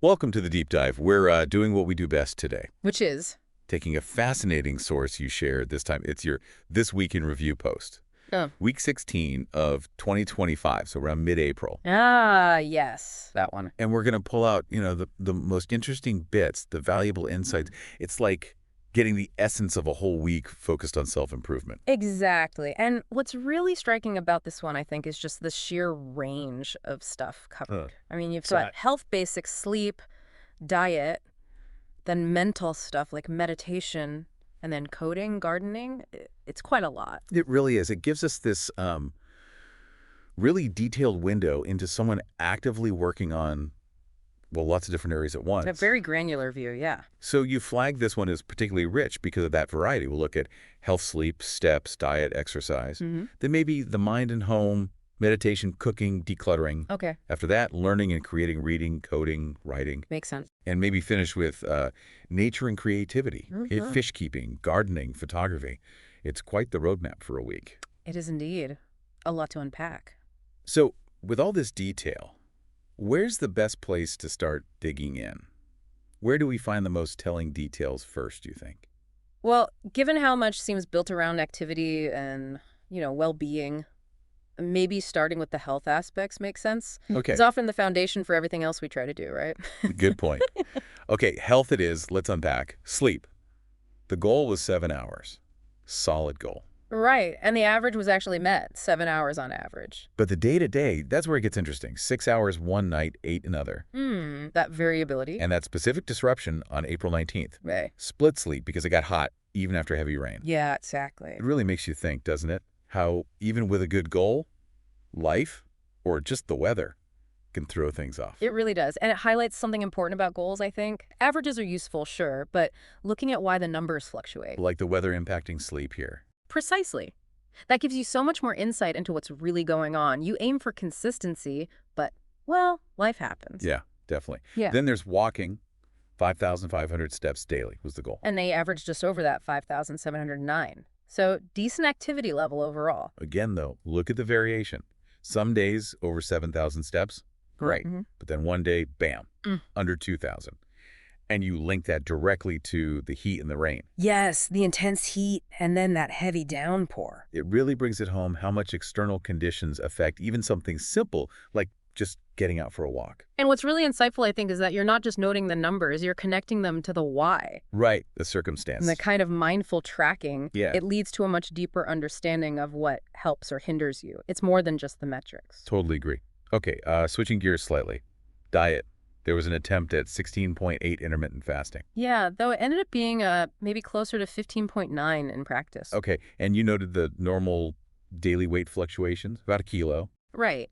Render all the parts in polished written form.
Welcome to the deep dive. We're doing what we do best today, Which is? taking a fascinating source you shared this time. It's your This Week in Review post. Oh. Week 16 of 2025, so around mid-April. Ah, yes, that one. And we're going to pull out, the most interesting bits, the valuable insights. It's like getting the essence of a whole week focused on self-improvement. Exactly. And what's really striking about this one, I think, is just the sheer range of stuff covered. I mean, you've got health basics, sleep, diet, then mental stuff like meditation, and then coding, gardening. It's quite a lot. It really is. It gives us this really detailed window into someone actively working on, well, lots of different areas at once. A very granular view, yeah. So you flagged this one as particularly rich because of that variety. We'll look at health, sleep, steps, diet, exercise. Then maybe the mind and home, meditation, cooking, decluttering. Okay. After that, learning and creating, reading, coding, writing. Makes sense. And maybe finish with nature and creativity, fish keeping, gardening, photography. It's quite the roadmap for a week. It is indeed. A lot to unpack. So with all this detail, where's the best place to start digging in? Where do we find the most telling details first, do you think? Well, given how much seems built around activity and, well-being, maybe starting with the health aspects makes sense. Okay. It's often the foundation for everything else we try to do, right? Good point. Okay, health it is. Let's unpack. Sleep. The goal was 7 hours. Solid goal. Right. And the average was actually met, 7 hours on average. But the day-to-day, that's where it gets interesting. 6 hours one night, 8 another. That variability. And that specific disruption on April 19th. Right. Split sleep because it got hot even after heavy rain. Yeah, exactly. It really makes you think, doesn't it? How even with a good goal, life, or just the weather, can throw things off. It really does. And it highlights something important about goals, I think. Averages are useful, sure, but looking at why the numbers fluctuate. Like the weather impacting sleep here. Precisely. That gives you so much more insight into what's really going on. You aim for consistency, but, well, life happens. Yeah, definitely. Yeah. Then there's walking. 5,500 steps daily was the goal. And they averaged just over that 5,709. So decent activity level overall. Again, though, look at the variation. Some days over 7,000 steps, great. But then one day, bam, under 2,000. And you link that directly to the heat and the rain. Yes, the intense heat and then that heavy downpour. It really brings it home how much external conditions affect even something simple like just getting out for a walk. And what's really insightful, I think, is that you're not just noting the numbers, you're connecting them to the why. Right, the circumstance. And the kind of mindful tracking, Yeah. It leads to a much deeper understanding of what helps or hinders you. It's more than just the metrics. Totally agree. Okay, switching gears slightly. Diet. There was an attempt at 16.8 intermittent fasting. Yeah, though it ended up being maybe closer to 15.9 in practice. Okay, and you noted the normal daily weight fluctuations, about a kilo. Right.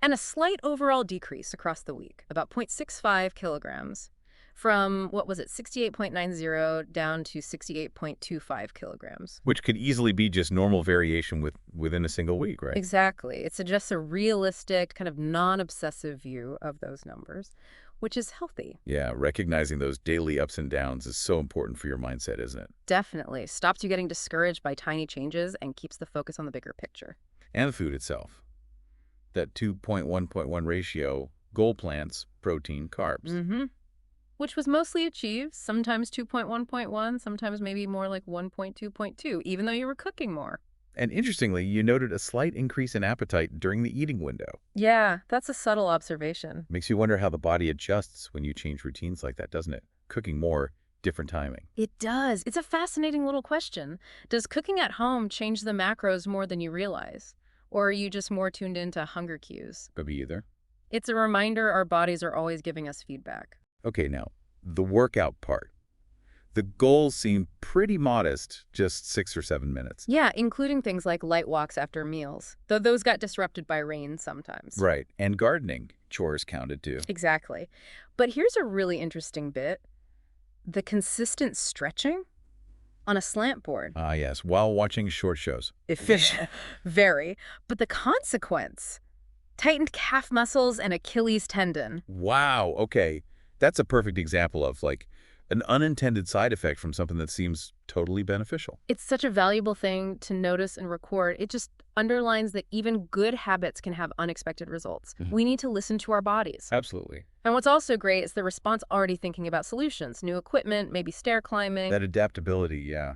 And a slight overall decrease across the week, about 0.65 kilograms, from, 68.90 down to 68.25 kilograms. Which could easily be just normal variation within a single week, right? Exactly. It suggests a realistic, kind of non-obsessive view of those numbers, which is healthy. Yeah, recognizing those daily ups and downs is so important for your mindset, isn't it? Definitely. Stops you getting discouraged by tiny changes and keeps the focus on the bigger picture. And the food itself. That 2.1.1 ratio, goal plants, protein, carbs. Which was mostly achieved, sometimes 2.1.1, sometimes maybe more like 1.2.2, even though you were cooking more. And interestingly, you noted a slight increase in appetite during the eating window. Yeah, that's a subtle observation. Makes you wonder how the body adjusts when you change routines like that, doesn't it? Cooking more, different timing. It does. It's a fascinating little question. Does cooking at home change the macros more than you realize? Or are you just more tuned into hunger cues? Could be either. It's a reminder our bodies are always giving us feedback. Okay, now, the workout part. The goals seem pretty modest, just 6 or 7 minutes. Yeah, including things like light walks after meals, though those got disrupted by rain sometimes. Right, and gardening. Chores counted too. Exactly. But here's a really interesting bit. The consistent stretching on a slant board. Ah, yes, while watching short shows. Efficient. Very. But the consequence, tightened calf muscles and Achilles tendon. Wow, okay. That's a perfect example of, like, an unintended side effect from something that seems totally beneficial. It's such a valuable thing to notice and record. It just underlines that even good habits can have unexpected results. We need to listen to our bodies. Absolutely. And what's also great is the response already thinking about solutions, new equipment, maybe stair climbing. That adaptability, yeah,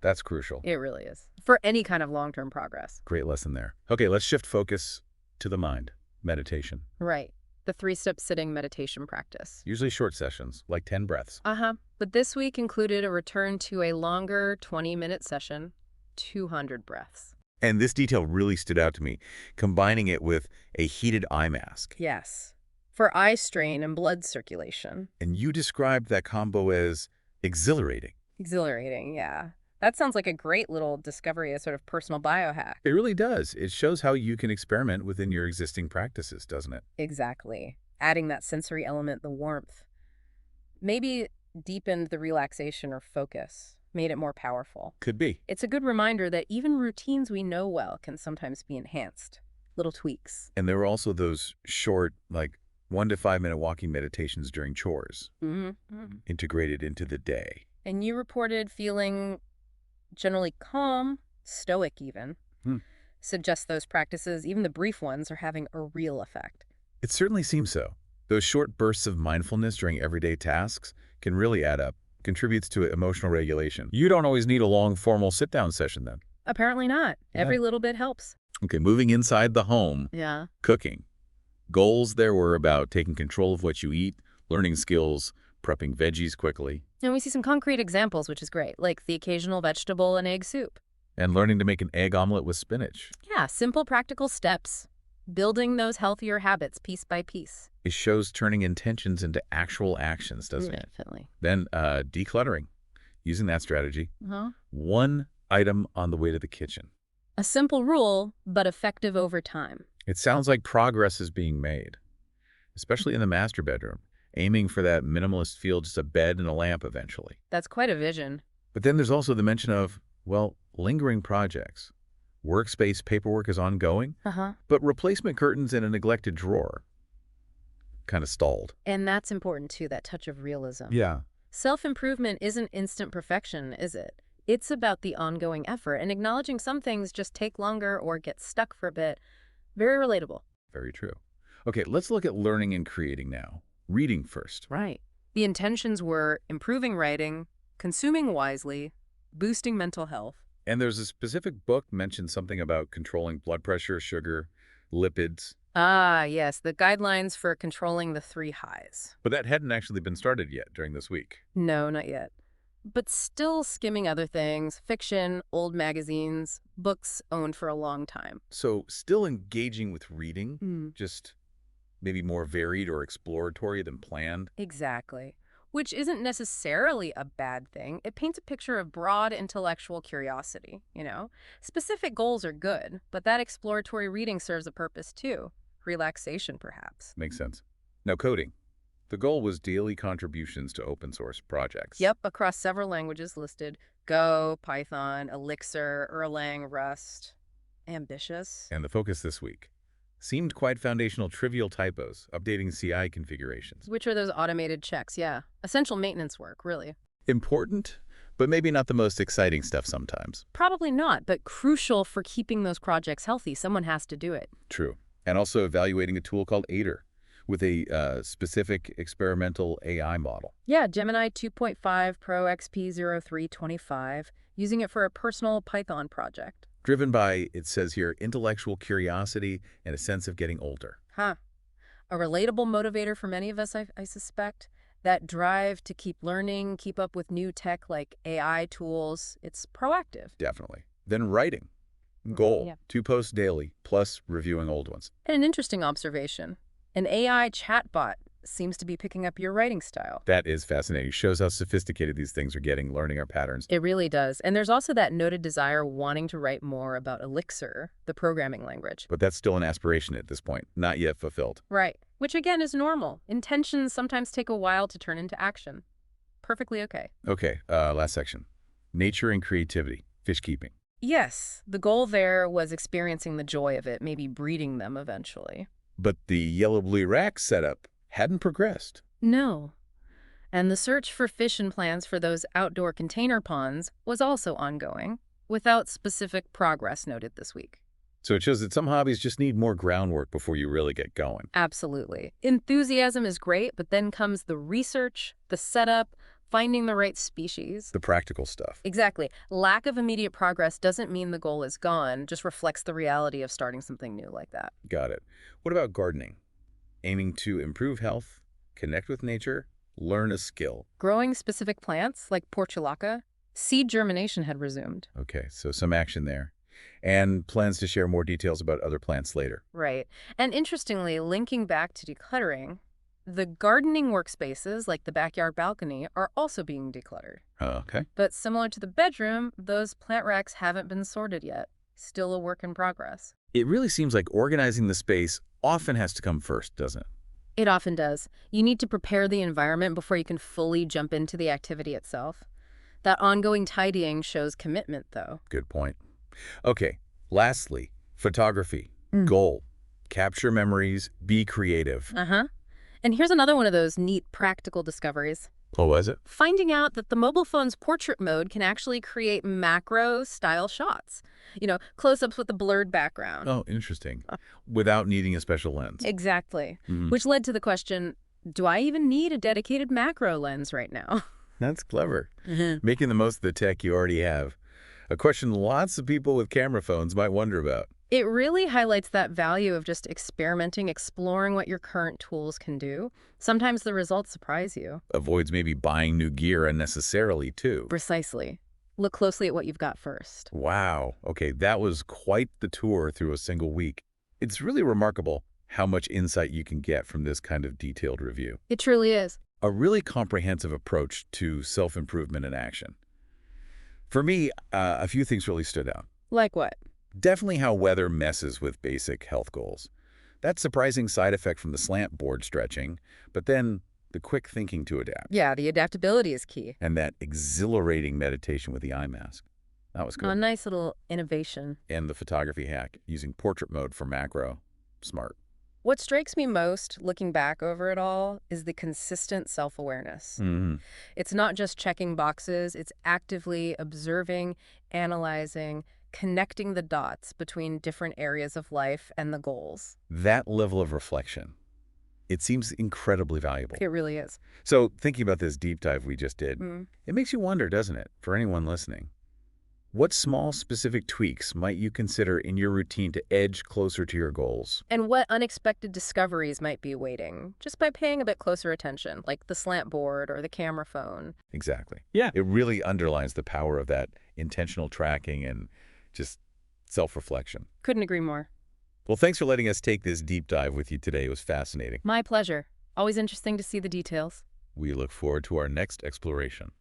that's crucial. It really is. For any kind of long-term progress. Great lesson there. Okay, let's shift focus to the mind. Meditation. Right. The 3-step sitting meditation practice. Usually short sessions, like 10 breaths. But this week included a return to a longer 20-minute session, 200 breaths. And this detail really stood out to me, combining it with a heated eye mask. Yes. For eye strain and blood circulation. And you described that combo as exhilarating. Exhilarating, yeah. That sounds like a great little discovery, a sort of personal biohack. It really does. It shows how you can experiment within your existing practices, doesn't it? Exactly. Adding that sensory element, the warmth. Maybe deepened the relaxation or focus, made it more powerful. Could be. It's a good reminder that even routines we know well can sometimes be enhanced. Little tweaks. And there were also those short, like 1 to 5 minute walking meditations during chores, integrated into the day. And you reported feeling generally calm, stoic even. Suggest those practices, even the brief ones, are having a real effect. It certainly seems so. Those short bursts of mindfulness during everyday tasks can really add up, contributes to emotional regulation. You don't always need a long formal sit-down session then. Apparently not. Yeah. Every little bit helps. Okay, moving inside the home. Yeah. Cooking. Goals there were about taking control of what you eat, learning skills, prepping veggies quickly. And we see some concrete examples, which is great, like the occasional vegetable and egg soup. And learning to make an egg omelet with spinach. Yeah, simple practical steps. Building those healthier habits piece by piece. It shows turning intentions into actual actions, doesn't it? Definitely. Then decluttering. Using that strategy. One item on the way to the kitchen. A simple rule, but effective over time. It sounds like progress is being made, especially in the master bedroom, aiming for that minimalist feel, just a bed and a lamp eventually. That's quite a vision. But then there's also the mention of, well, lingering projects. Workspace paperwork is ongoing, but replacement curtains in a neglected drawer kind of stalled. And that's important too, that touch of realism. Yeah. Self-improvement isn't instant perfection, is it? It's about the ongoing effort, and acknowledging some things just take longer or get stuck for a bit. Very relatable. Very true. Okay, let's look at learning and creating now. Reading first. Right. The intentions were improving writing, consuming wisely, boosting mental health. And there's a specific book mentioned something about controlling blood pressure, sugar, lipids. Ah, yes, the guidelines for controlling the 3 highs. But that hadn't actually been started yet during this week. No, not yet. But still skimming other things, fiction, old magazines, books owned for a long time. So still engaging with reading, just maybe more varied or exploratory than planned. Exactly. Which isn't necessarily a bad thing. It paints a picture of broad intellectual curiosity, you know? Specific goals are good, but that exploratory reading serves a purpose too. Relaxation, perhaps. Makes sense. Now, coding. The goal was daily contributions to open source projects. Yep, across several languages listed. Go, Python, Elixir, Erlang, Rust. Ambitious. And the focus this week seemed quite foundational trivial typos, updating CI configurations. Which are those automated checks, yeah. Essential maintenance work, really. Important, but maybe not the most exciting stuff sometimes. Probably not, but crucial for keeping those projects healthy. Someone has to do it. True. And also evaluating a tool called Aider with a specific experimental AI model. Yeah, Gemini 2.5 Pro XP0325, using it for a personal Python project. Driven by, it says here, intellectual curiosity and a sense of getting older. A relatable motivator for many of us, I suspect. That drive to keep learning, keep up with new tech like AI tools. It's proactive. Definitely. Then writing. Goal, 2 posts daily, plus reviewing old ones. And an interesting observation. An AI chatbot seems to be picking up your writing style. That is fascinating. Shows how sophisticated these things are getting, learning our patterns. It really does. And there's also that noted desire wanting to write more about Elixir, the programming language. But that's still an aspiration at this point, not yet fulfilled. Right. Which, again, is normal. Intentions sometimes take a while to turn into action. Perfectly okay. Okay, last section. Nature and creativity, fish keeping. Yes, the goal there was experiencing the joy of it, maybe breeding them eventually. But the yellow-blue rack setup hadn't progressed. No. And the search for fish and plants for those outdoor container ponds was also ongoing, without specific progress noted this week. So it shows that some hobbies just need more groundwork before you really get going. Absolutely. Enthusiasm is great, but then comes the research, the setup, finding the right species. The practical stuff. Exactly. Lack of immediate progress doesn't mean the goal is gone, just reflects the reality of starting something new like that. Got it. What about gardening? Aiming to improve health, connect with nature, learn a skill. Growing specific plants, like portulaca, seed germination had resumed. Okay, so some action there. And plans to share more details about other plants later. Right. And interestingly, linking back to decluttering, the gardening workspaces, like the backyard balcony, are also being decluttered. Okay. But similar to the bedroom, those plant racks haven't been sorted yet. Still a work in progress. It really seems like organizing the space often has to come first, doesn't it? It often does. You need to prepare the environment before you can fully jump into the activity itself. That ongoing tidying shows commitment, though. Good point. Okay, lastly, photography. Goal. Capture memories, be creative. And here's another one of those neat practical discoveries. Oh, was it? Finding out that the mobile phone's portrait mode can actually create macro-style shots. You know, close-ups with a blurred background. Oh, interesting. Without needing a special lens. Exactly. Which led to the question, do I even need a dedicated macro lens right now? That's clever. Making the most of the tech you already have. A question lots of people with camera phones might wonder about. It really highlights that value of just experimenting, exploring what your current tools can do. Sometimes the results surprise you. Avoids maybe buying new gear unnecessarily, too. Precisely. Look closely at what you've got first. Wow. Okay, that was quite the tour through a single week. It's really remarkable how much insight you can get from this kind of detailed review. It truly is. A really comprehensive approach to self-improvement in action. For me, a few things really stood out. Like what? Definitely how weather messes with basic health goals. That surprising side effect from the slant board stretching, but then the quick thinking to adapt. Yeah, the adaptability is key. And that exhilarating meditation with the eye mask. That was good. A nice little innovation. And the photography hack, using portrait mode for macro. Smart. What strikes me most, looking back over it all, is the consistent self-awareness. It's not just checking boxes, it's actively observing, analyzing, connecting the dots between different areas of life and the goals. That level of reflection, it seems incredibly valuable. It really is. So thinking about this deep dive we just did, it makes you wonder, doesn't it, for anyone listening? What small specific tweaks might you consider in your routine to edge closer to your goals? And what unexpected discoveries might be waiting, just by paying a bit closer attention, like the slant board or the camera phone. Exactly. Yeah. It really underlines the power of that intentional tracking and just self-reflection. Couldn't agree more. Well, thanks for letting us take this deep dive with you today. It was fascinating. My pleasure. Always interesting to see the details. We look forward to our next exploration.